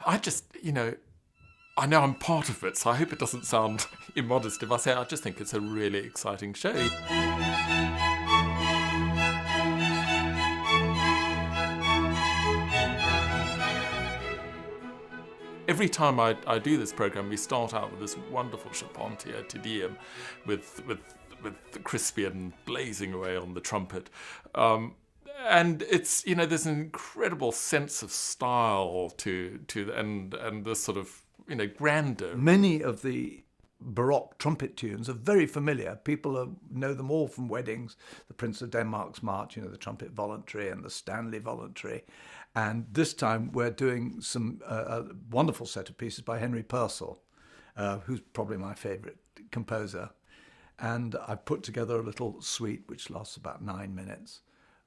I just, I know I'm part of it, so I hope it doesn't sound immodest if I say I just think it's a really exciting show. Every time I do this program, we start out with this wonderful Charpentier Deum with Crispian blazing away on the trumpet. And it's, there's an incredible sense of style to and this sort of, grandeur. Many of the Baroque trumpet tunes are very familiar. People know them all from weddings. The Prince of Denmark's March, the Trumpet Voluntary and the Stanley Voluntary. And this time we're doing some a wonderful set of pieces by Henry Purcell, who's probably my favourite composer. And I've put together a little suite which lasts about 9 minutes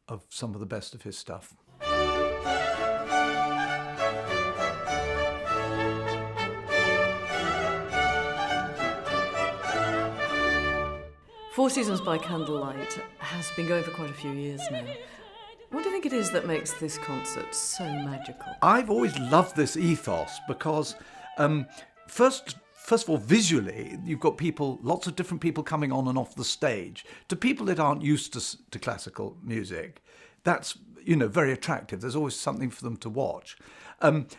of some of the best of his stuff. Four Seasons by Candlelight has been going for quite a few years now. What do you think it is that makes this concert so magical? I've always loved this ethos because, first of all, visually, you've got lots of different people coming on and off the stage. To people that aren't used to classical music, that's, very attractive. There's always something for them to watch.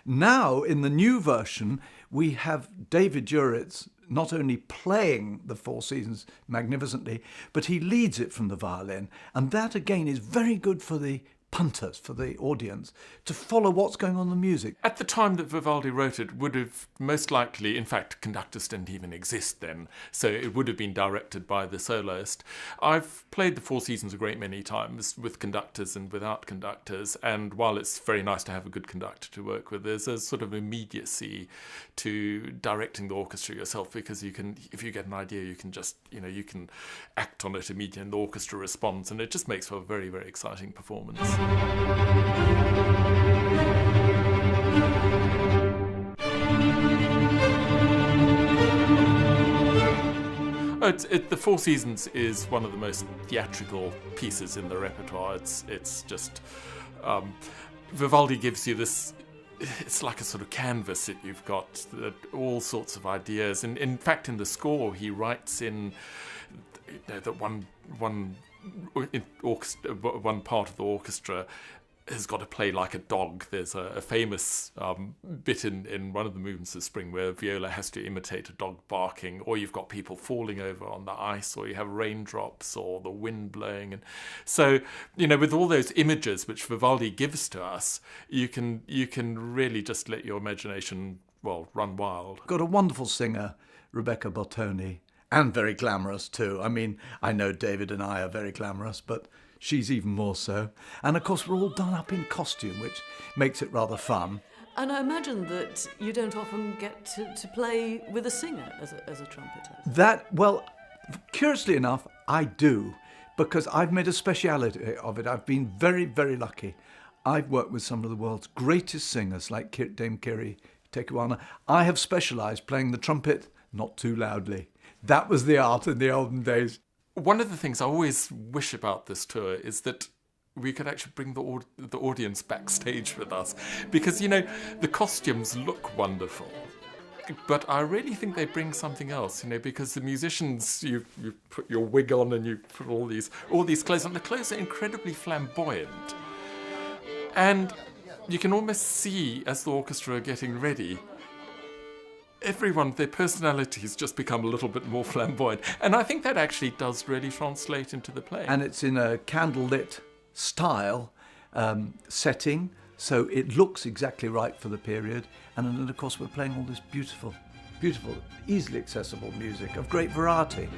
Now, in the new version, we have David Juritz not only playing the Four Seasons magnificently, but he leads it from the violin. And that, again, is very good for the punters, for the audience, to follow what's going on in the music. At the time that Vivaldi wrote it, would have most likely, in fact, conductors didn't even exist then, so it would have been directed by the soloist. I've played the Four Seasons a great many times with conductors and without conductors, and while it's very nice to have a good conductor to work with, there's a sort of immediacy to directing the orchestra yourself, because you can, if you get an idea, you can just, you can act on it immediately and the orchestra responds, and it just makes for a very, very exciting performance. The Four Seasons is one of the most theatrical pieces in the repertoire. It's just Vivaldi gives you this. It's like a sort of canvas that you've got all sorts of ideas, and in fact, in the score, he writes in that one part of the orchestra has got to play like a dog. There's a famous bit in one of the movements of Spring where viola has to imitate a dog barking, or you've got people falling over on the ice, or you have raindrops or the wind blowing. And so, with all those images which Vivaldi gives to us, you can really just let your imagination, run wild. Got a wonderful singer, Rebecca Bottone, and very glamorous too. I mean, I know David and I are very glamorous, but she's even more so. And of course, we're all done up in costume, which makes it rather fun. And I imagine that you don't often get to play with a singer as a trumpeter. Curiously enough, I do, because I've made a speciality of it. I've been very, very lucky. I've worked with some of the world's greatest singers, like Dame Kiri Tekuana. I have specialised playing the trumpet not too loudly. That was the art in the olden days. One of the things I always wish about this tour is that we could actually bring the audience backstage with us, because, the costumes look wonderful, but I really think they bring something else, because the musicians, you put your wig on and you put all these clothes on. The clothes are incredibly flamboyant, and you can almost see, as the orchestra are getting ready, everyone, their personalities just become a little bit more flamboyant. And I think that actually does really translate into the play. And it's in a candlelit style setting, so it looks exactly right for the period. And then, of course, we're playing all this beautiful, beautiful, easily accessible music of great variety.